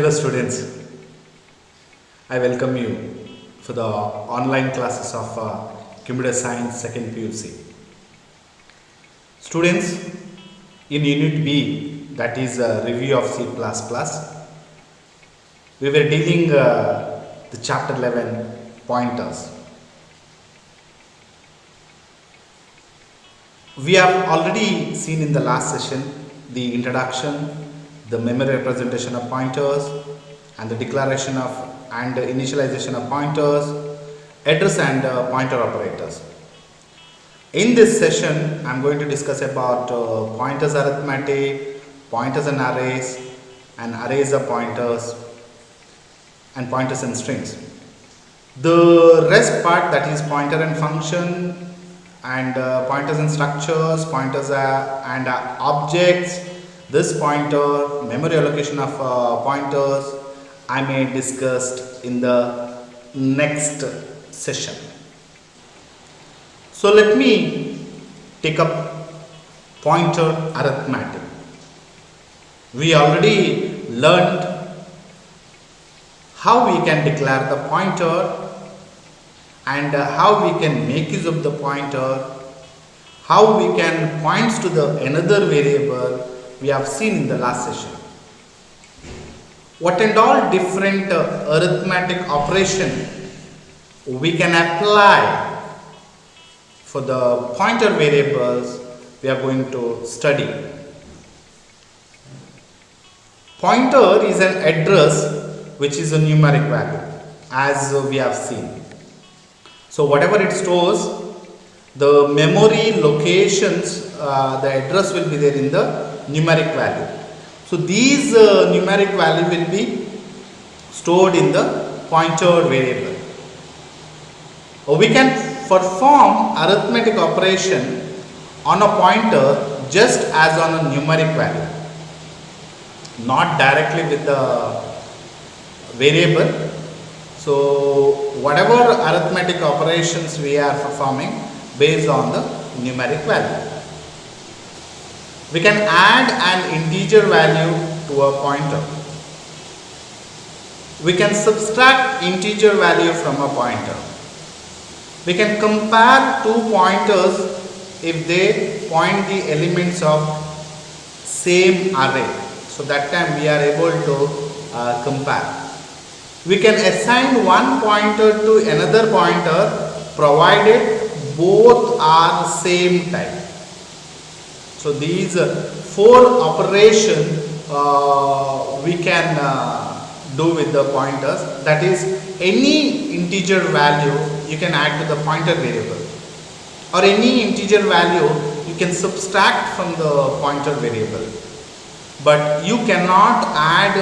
Hello students, I welcome you for the online classes of Computer Science 2nd PUC. Students, in Unit B, that is a review of C++, we were dealing the chapter 11 pointers. We have already seen in the last session the introduction, the memory representation of pointers, and the declaration of and initialization of pointers, address and pointer operators. In this session, I am going to discuss about pointers arithmetic, pointers and arrays of pointers, and pointers and strings. The rest part, that is pointer and function, and pointers and structures, pointers and objects, this pointer, memory allocation of pointers, I may discuss in the next session. So let me take up pointer arithmetic. We already learned how we can declare the pointer and how we can make use of the pointer, how we can point to the another variable we have seen in the last session. What and all different arithmetic operation we can apply for the pointer variables we are going to study. Pointer is an address which is a numeric value, as we have seen. So whatever it stores, the memory locations, the address will be there in the numeric value. So these numeric value will be stored in the pointer variable. We can perform arithmetic operation on a pointer just as on a numeric value, not directly with the variable. So whatever arithmetic operations we are performing based on the numeric value. We can add an integer value to a pointer. We can subtract integer value from a pointer. We can compare two pointers if they point the elements of same array. So that time we are able to compare. We can assign one pointer to another pointer provided both are same type. So these four operations we can do with the pointers, that is any integer value you can add to the pointer variable, or any integer value you can subtract from the pointer variable, but you cannot add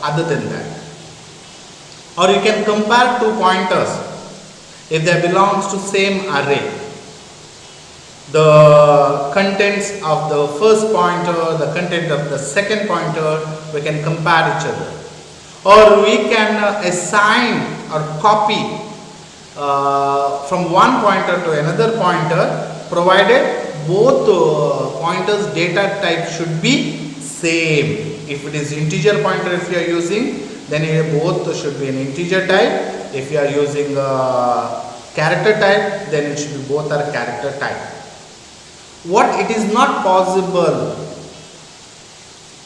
other than that. Or you can compare two pointers if they belongs to same array. The contents of the first pointer, the content of the second pointer, we can compare each other. Or we can assign or copy from one pointer to another pointer, provided both pointers data type should be same. If it is integer pointer, if you are using, then both should be an integer type. If you are using character type, then it should be both are character type. What it is not possible,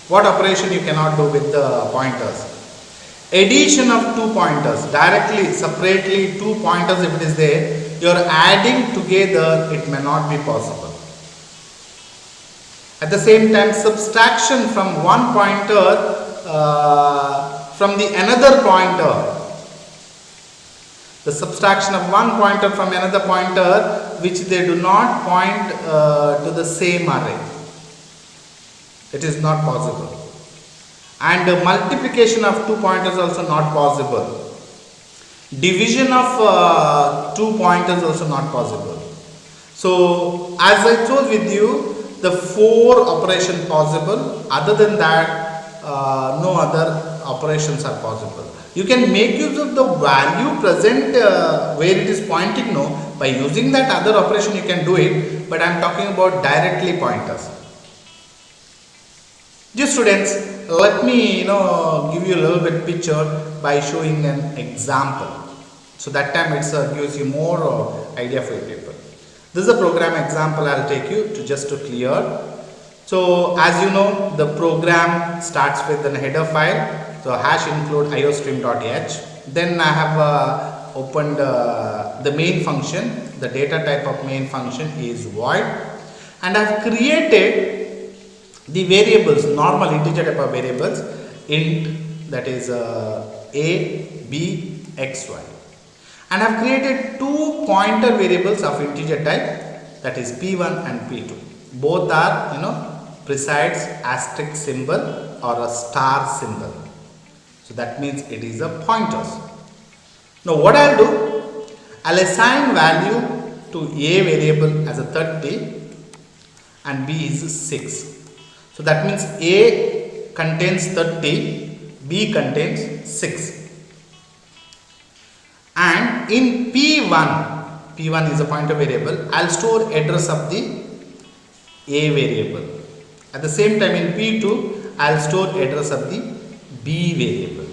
what operation you cannot do with the pointers? Addition of two pointers, directly, separately two pointers if it is there, you are adding together, it may not be possible. At the same time, subtraction from one pointer from the another pointer, the subtraction of one pointer from another pointer which they do not point to the same array, it is not possible. And multiplication of two pointers also not possible. Division of two pointers also not possible. So as I told with you, the four operation possible, other than that no other operations are possible. You can make use of the value present where it is pointing, no, by using that other operation you can do but I am talking about directly pointers. Dear students, let me give you a little bit picture by showing an example. So that time it gives you more idea for your paper. This is a program example I'll take you to just to clear. So as you know, the program starts with an header file. So hash include iostream.h. Then I have opened the main function. The data type of main function is void, and I have created the variables, normal integer type of variables, int, that is a, b, x, y, and I have created two pointer variables of integer type, that is p1 and p2. Both are presides asterisk symbol or a star symbol. So that means it is a pointers. Now what I'll do, I'll assign value to a variable as a 30 and b is 6. So that means a contains 30, b contains 6. And in p1 is a pointer variable, I'll store address of the a variable. At the same time in p2, I'll store address of the b variable.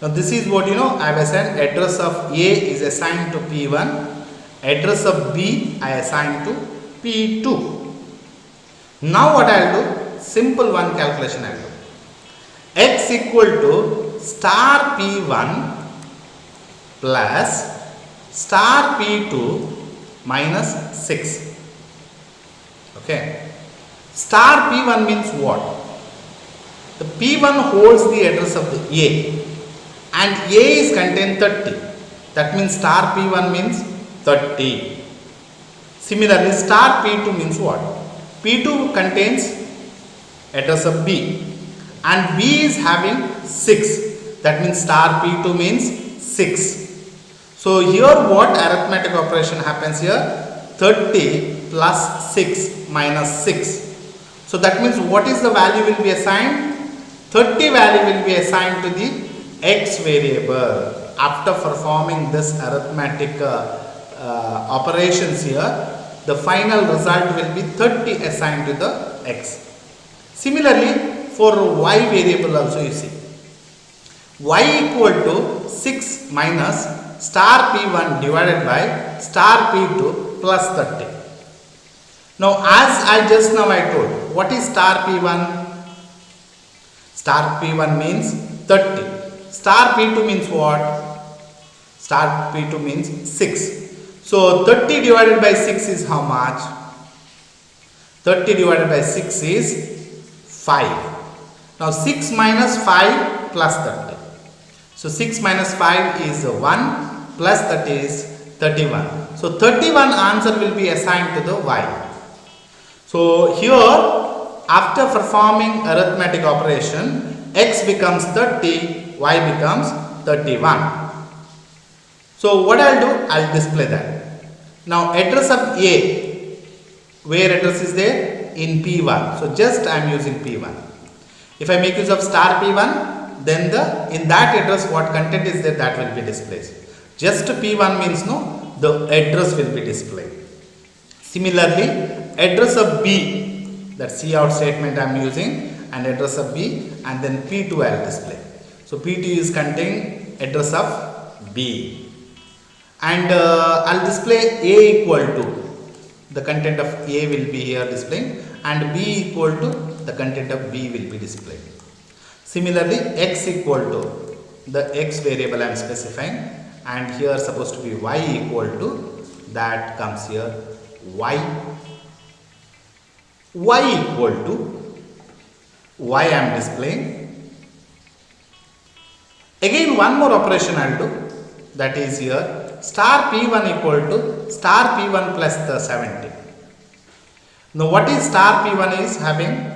Now this is what I have assigned. Address of a is assigned to p1, address of b I assign to p2. Now what I will do, simple one calculation I will do. X equal to star p1 plus star p2 minus 6. Okay. Star p1 means what? The p1 holds the address of the a, and a is contained 30. That means star p1 means 30. Similarly, star p2 means what? p2 contains address of b, and b is having 6. That means star p2 means 6. So here what arithmetic operation happens here? 30 plus 6 minus 6. So that means what is the value will be assigned? 30 value will be assigned to the x variable. After performing this arithmetic operations here, the final result will be 30 assigned to the x. Similarly, for y variable also you see, y equal to 6 minus star p1 divided by star p2 plus 30. Now as I just now I told, what is star p1? Star p1 means 30. Star p2 means what? Star p2 means 6. So 30 divided by 6 is how much? 30 divided by 6 is 5. Now 6 minus 5 plus 30. So 6 minus 5 is 1 plus 30 is 31. So 31 answer will be assigned to the y. So here after performing arithmetic operation, x becomes 30, y becomes 31. So what I'll do, I'll display that. Now address of a, where address is there? In p1. So just I am using p1. If I make use of star p1, then in that address what content is there, that will be displayed. Just p1 means no, the address will be displayed. Similarly, address of b, that cout statement I am using, and address of b, and then p2 I will display. So p2 is containing address of b. And I'll display a equal to, the content of a will be here displaying, and b equal to the content of b will be displayed. Similarly, x equal to the x variable I am specifying, and here supposed to be y equal to, that comes here y equal to y I am displaying. Again one more operation I will do, that is here star p1 equal to star p1 plus the 70. Now what is star p1 is having?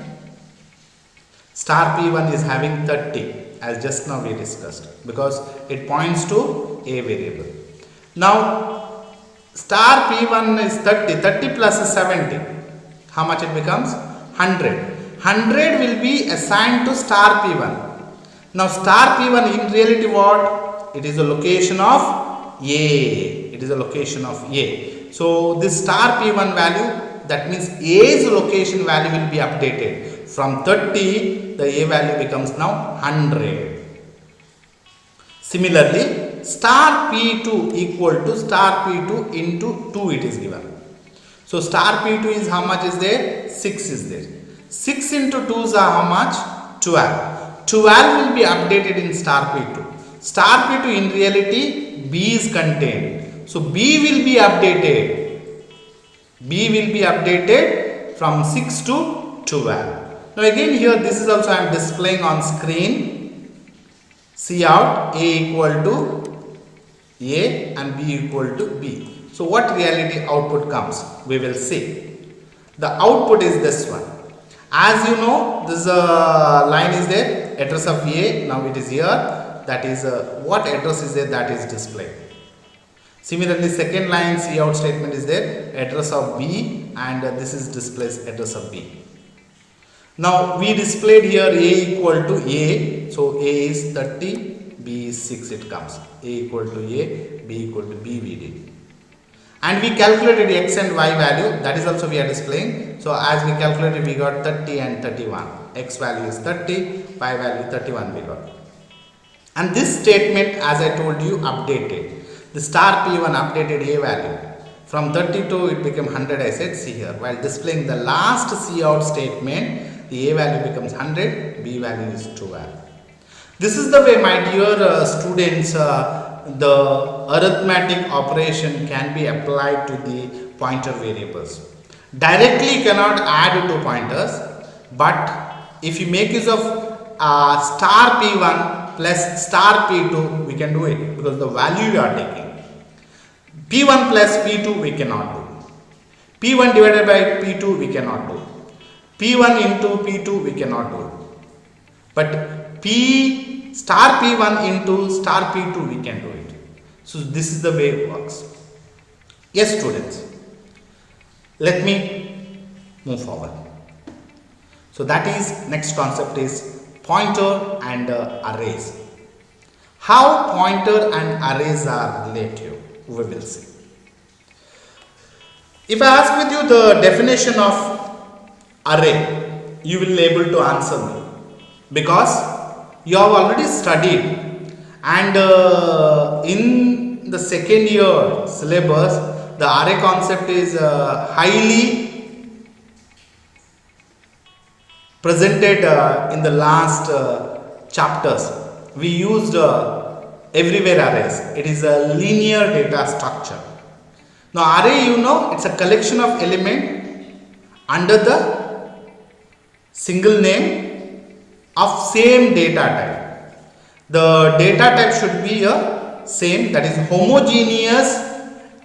Star p1 is having 30, as just now we discussed, because it points to a variable. Now star p1 is 30, 30 plus 70, how much it becomes? 100. 100 will be assigned to star p1. Now star p1 in reality what? It is a location of a. It is a location of a. So this star p1 value, that means a's location value will be updated From 30, the A value becomes now 100. Similarly, star P2 equal to star P2 into 2 it is given. So star P2 is how much is there? 6 is there. 6 into 2s are how much? 12. 12 will be updated in star P2. Star P2 in reality B is contained. So B will be updated. B will be updated from 6 to 12. Now again here this is also I am displaying on screen. See out A equal to A and B equal to B. So what reality output comes? We will see. The output is this one. As you know, this line is there, address of A, now it is here, that is what address is there, that is displayed. Similarly, second line C out statement is there, address of B, and this is displays address of B. Now we displayed here A equal to A, so A is 30, B is 6 it comes, A equal to A, B equal to B we did. And we calculated X and Y value, that is also we are displaying. So as we calculated we got 30 and 31, X value is 30, Y value 31 we got. And this statement as I told you updated. The star P1 updated A value. From 32 it became 100 I said, see here. While displaying the last C out statement, the A value becomes 100, B value is 12. This is the way my dear students, the arithmetic operation can be applied to the pointer variables. Directly you cannot add two pointers, but if you make use of star P1 plus star P2, we can do it because the value you are taking. P1 plus P2 we cannot do. P1 divided by P2 we cannot do. P1 into P2 we cannot do. But P star P1 into star P2 we can do it. So this is the way it works. Yes students, let me move forward. So that is next concept is pointer and arrays. How pointer and arrays are related, we will see. If I ask with you the definition of array, you will be able to answer me because you have already studied, and in the second year syllabus the array concept is highly presented in the last chapters. We used everywhere arrays. It is a linear data structure. Now array, you know, it's a collection of element under the single name of same data type. The data type should be a same, that is homogeneous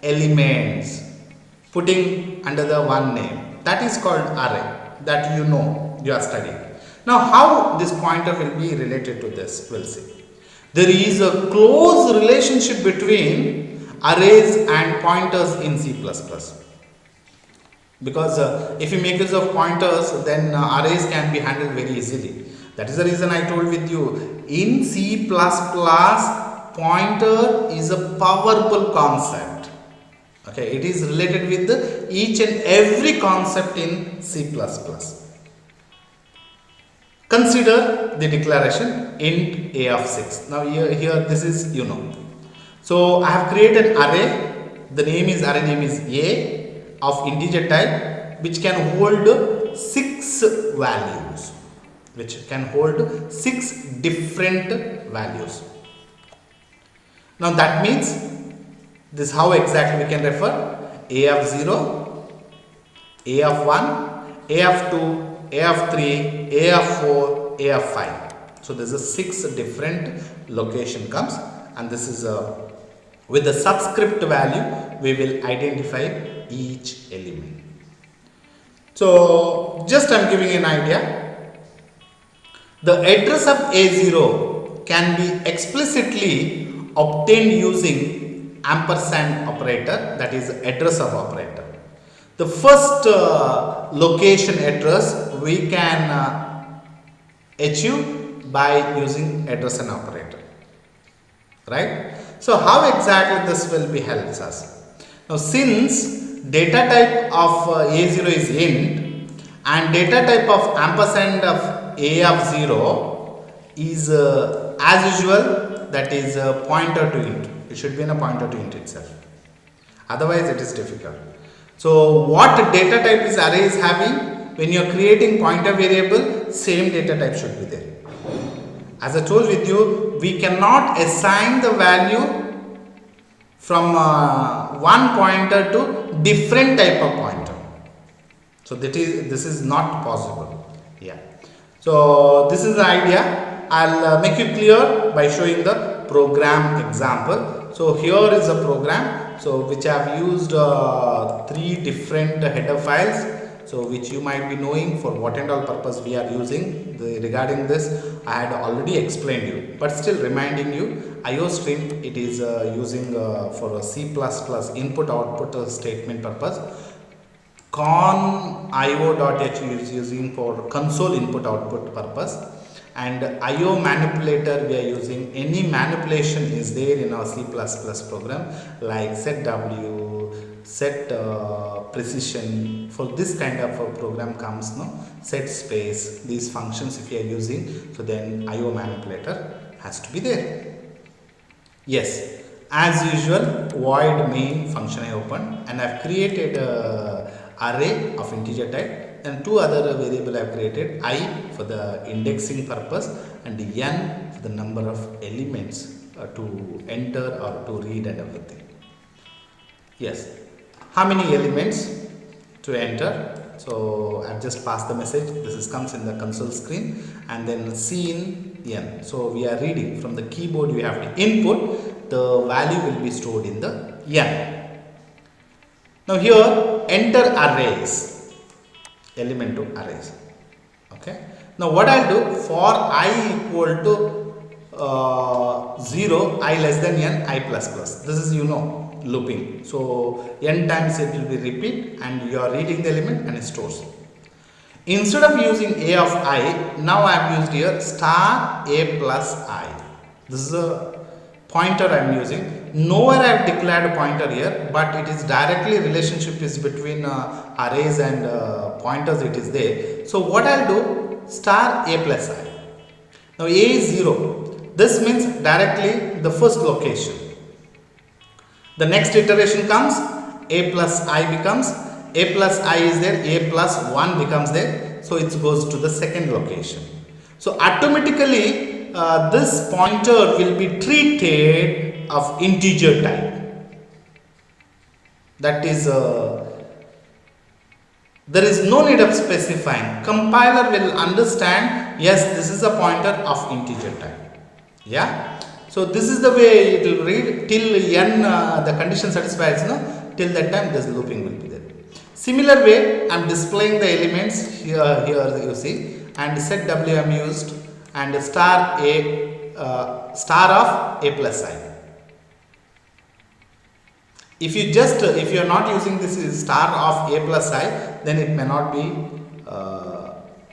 elements putting under the one name. That is called array, that you know, you are studying. Now how this pointer will be related to this, we'll see. There is a close relationship between arrays and pointers in C++. Because if you make use of pointers, then arrays can be handled very easily. That is the reason I told with you, in C++, pointer is a powerful concept. Okay, it is related with each and every concept in C++. Consider the declaration int a of 6. Now here this is, you know. So I have created an array. The name is array name is A of integer type, which can hold 6 values, which can hold 6 different values. Now that means this how exactly we can refer: A of 0, A of 1, A of 2, A of 3, A of 4, A of 5. So this is 6 different location comes, and this is with the subscript value we will identify each element. So just I am giving an idea. The address of A0 can be explicitly obtained using ampersand operator, that is address of operator. The first location address we can achieve by using address and operator, right? So how exactly this will be helps us? Now since data type of A0 is int and data type of ampersand of a of 0 is as usual, that is a pointer to int. It should be in a pointer to int itself, otherwise it is difficult. So what data type is array is having? When you are creating pointer variable, same data type should be there. As I told with you, we cannot assign the value from one pointer to different type of pointer. So this is not possible. Yeah. So this is the idea. I'll make you clear by showing the program example. So here is a program. So which I have used 3 different header files. So which you might be knowing for what and all purpose we are using. Regarding this, I had already explained you, but still reminding you, IOStream, it is using for a C++ input output statement purpose. Conio.h is using for console input output purpose, and IO manipulator we are using any manipulation is there in our C++ program like set W, set precision. For this kind of a program comes set space, these functions if you are using, so then IO manipulator has to be there. Yes, as usual, void main function I opened, and I have created array of integer type, and 2 other variable I have created, I for the indexing purpose and n for the number of elements to enter or to read and everything. Yes, how many elements to enter? So I have just passed the message. This comes in the console screen, and then C in n. So we are reading from the keyboard. You have to input, the value will be stored in the n. Now here enter arrays, element to arrays. Okay. Now what I'll do, for I equal to 0, I less than n, I plus plus. This is looping. So n times it will be repeat, and you are reading the element and it stores. Instead of using a of I, now I have used here star a plus I. This is a pointer I am using. Nowhere I have declared a pointer here, but it is directly relationship is between arrays and pointers, it is there. So what I will do, star a plus I. Now a is 0. This means directly the first location. The next iteration comes, a plus I becomes, a plus I is there, a plus 1 becomes there. So it goes to the second location. So automatically this pointer will be treated of integer type. That is, there is no need of specifying. Compiler will understand, yes, this is a pointer of integer type. Yeah. So this is the way it will read till n the condition satisfies, till that time this looping will be there. Similar way I am displaying the elements here you see, and set W I am used, and star of a plus I. If you are not using this star of a plus I, then it may not be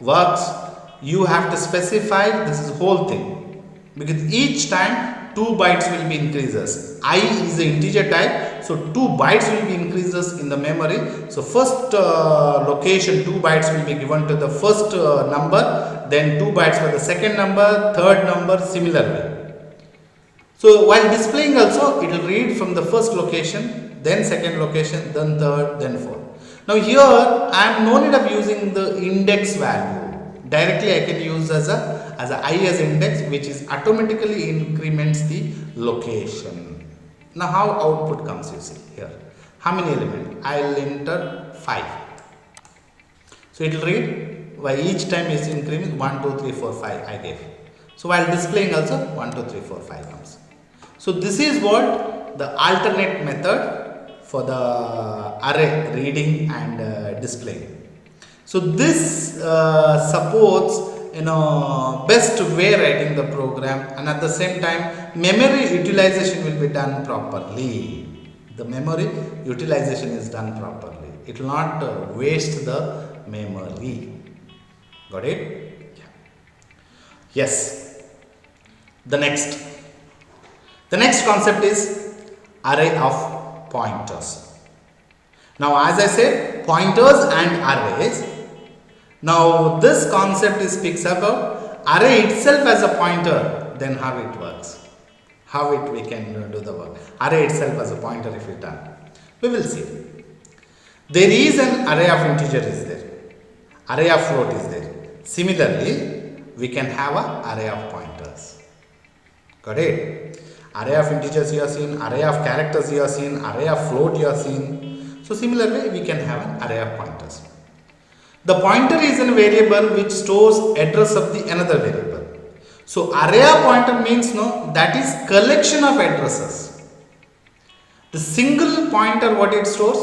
works. You have to specify this is whole thing, because each time 2 bytes will be increases. I is the integer type, so 2 bytes will be increases in the memory. So first location 2 bytes will be given to the first number, then 2 bytes for the second number, third number, similarly. So while displaying also, it will read from the first location, then second location, then third, then fourth. Now here I am no need of using the index value. Directly I can use as a I as index, which is automatically increments the location. Now how output comes, you see here. How many elements? I will enter 5. So it will read, while each time is increment 1, 2, 3, 4, 5 I gave. So while displaying also 1, 2, 3, 4, 5 comes. So this is what the alternate method for the array reading and displaying. So this supports best way writing the program, and at the same time memory utilization will be done properly. The memory utilization is done properly. It will not waste the memory. Got it? Yeah. Yes. The next concept is array of pointers. Now as I said, pointers and arrays, Now this concept is speaks about array itself as a pointer, then how it works, how it we can do the work. Array itself as a pointer if we done. We will see. There is an array of integer is there, array of float is there. Similarly, we can have an array of pointers. Got it? Array of integers you have seen, array of characters you have seen, array of float you have seen. So similarly, we can have an array of pointers. The pointer is a variable which stores address of the another variable. So array of pointer means no, that is collection of addresses. The single pointer what it stores?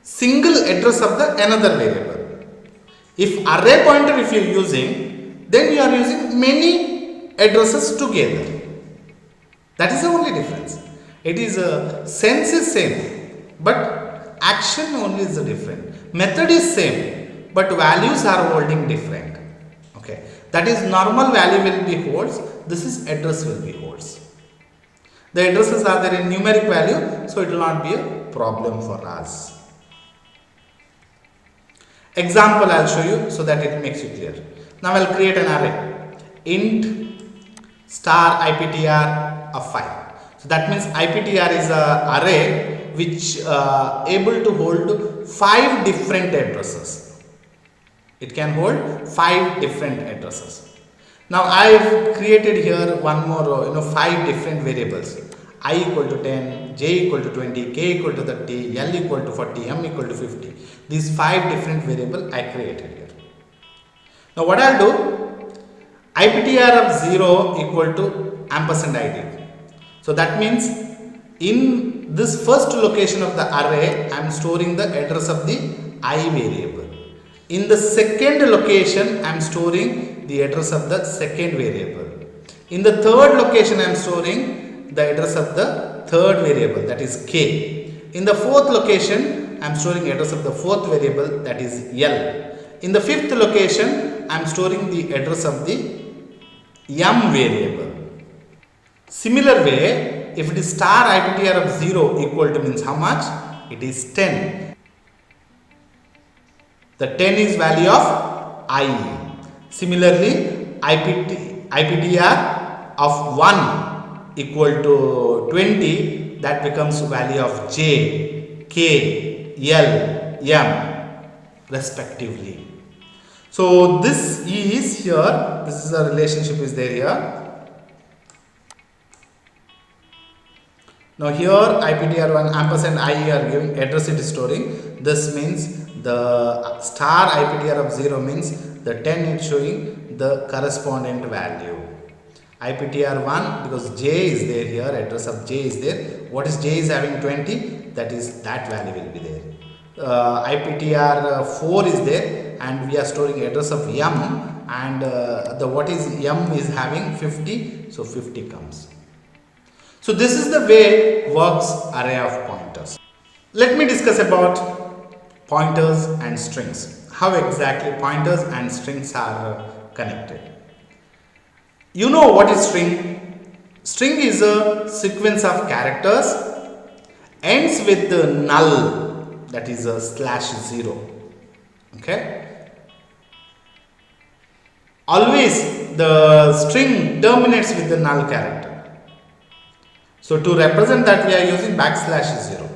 Single address of the another variable. If array pointer if you are using, then you are using many addresses together. That is the only difference. It is sense is same, but action only is different. Method is same, but values are holding different. Okay, that is normal value will be holds. This is address will be holds. The addresses are there in numeric value, so it will not be a problem for us. Example I will show you so that it makes you clear. Now I will create an array int star IPTR of 5. So that means IPTR is a array which able to hold 5 different addresses. It can hold 5 different addresses. Now I have created here one more 5 different variables. I equal to 10, j equal to 20, k equal to 30, l equal to 40, m equal to 50. These 5 different variables I created here. Now what I will do, IPTR of 0 equal to ampersand id. So that means in this first location of the array, I am storing the address of the I variable. In the second location, I am storing the address of the second variable. In the third location, I am storing the address of the third variable, that is k. In the fourth location, I am storing address of the fourth variable, that is l. In the fifth location, I am storing the address of the m variable. Similar way, if it is star IPTR of 0 equal to means how much? It is 10. The 10 is value of I. Similarly, IPTR of 1 equal to 20, that becomes value of j, k, l, m respectively. So this is here, this is a relationship is there here. Now here IPTR1 ampersand I are giving address it is storing. This means the star IPTR of 0 means the 10 is showing the correspondent value. IPTR1 because j is there here, address of j is there. What is j is having 20? That is that value will be there. IPTR4 is there and we are storing address of m and the what is m is having 50, so 50 comes. So this is the way works array of pointers. Let me discuss about pointers and strings. How exactly pointers and strings are connected. You know what is string? String is a sequence of characters, ends with the null, that is a /0. Okay. Always the string terminates with the null character. So to represent that we are using \0.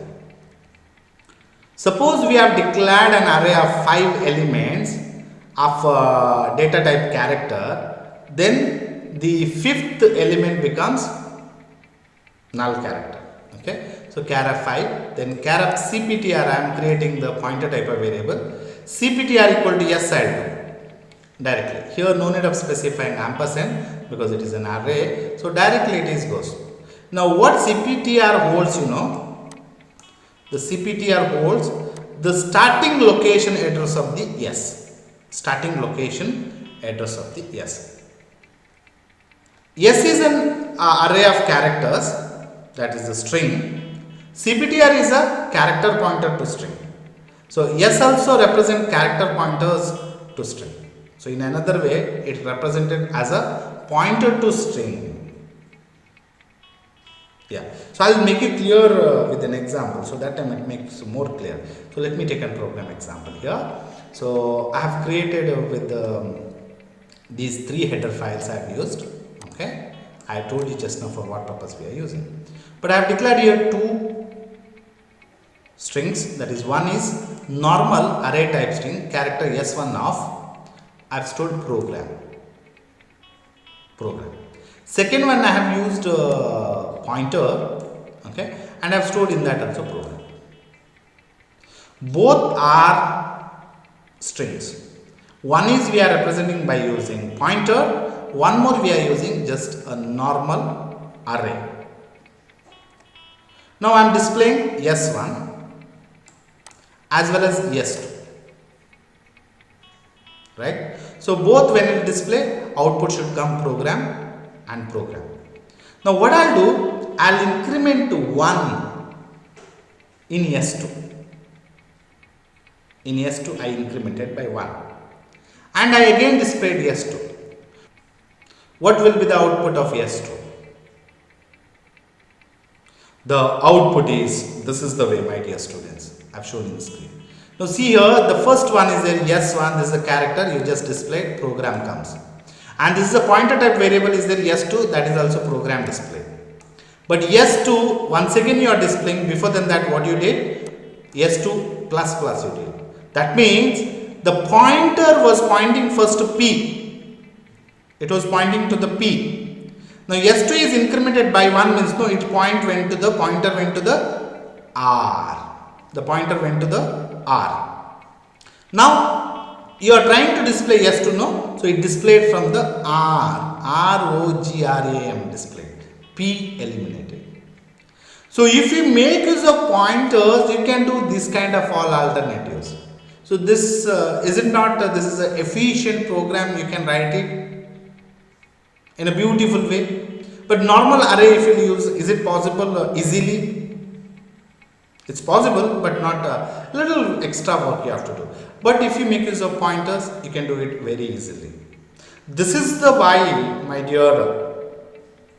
Suppose we have declared an array of 5 elements of data type character, then the 5th element becomes null character. Okay. So char of 5, then char of CPTR I am creating the pointer type of variable. CPTR equal to yes I will do directly. Here no need of specifying ampersand because it is an array. So directly it is goes. Now what CPTR holds, you know, the CPTR holds the starting location address of the yes. Starting location address of the yes. S is an array of characters, that is the string. CPTR is a character pointer to string. So S also represent character pointers to string. So in another way, it represented as a pointer to string. Yeah. So I will make it clear with an example, so that time it makes more clear. So let me take a program example here. So I have created with these three header files I have used. Okay, I told you just now for what purpose we are using, but I have declared here two strings. That is, one is normal array type string character s1 of, I have stored program. Second one I have used pointer, okay, and I have stored in that also program. Both are strings. One is we are representing by using pointer, one more we are using just a normal array. Now I am displaying s1 as well as s2, right? So both when it display, output should come program and program. Now what I'll do, I'll increment to 1 in s2. In s2 I incremented by 1 and I again displayed s2. What will be the output of s2? The output is, this is the way, my dear students, I have shown in the screen. Now see here, the first one is there s1, this is a character you just displayed, program comes. And this is a pointer type variable is there s2, that is also program display. But s2, once again you are displaying, before than that what you did, s2 plus plus you did. That means the pointer was pointing first to P. It was pointing to the P. Now S2 is incremented by 1 means no, it pointer went to the R. The pointer went to the R. Now you are trying to display S2, no? So it displayed from the R. ROGRAM displayed. P eliminated. So if you make use of pointers, you can do this kind of all alternatives. So this is it not, this is an efficient program, you can write it in a beautiful way. But normal array if you use, is it possible easily? It's possible, but not a little extra work you have to do. But if you make use of pointers, you can do it very easily. This is the why, my dear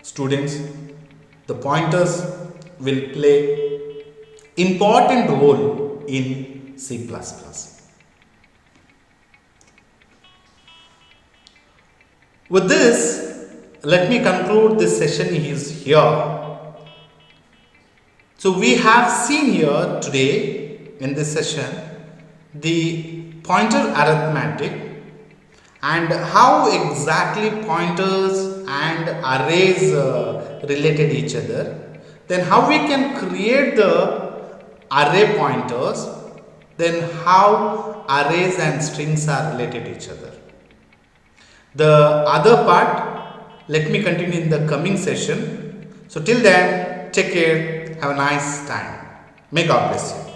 students, the pointers will play important role in C++. With this, let me conclude this session is here. So we have seen here today in this session the pointer arithmetic and how exactly pointers and arrays related each other. Then how we can create the array pointers. Then how arrays and strings are related to each other. The other part, let me continue in the coming session. So till then, take care, have a nice time. May God bless you.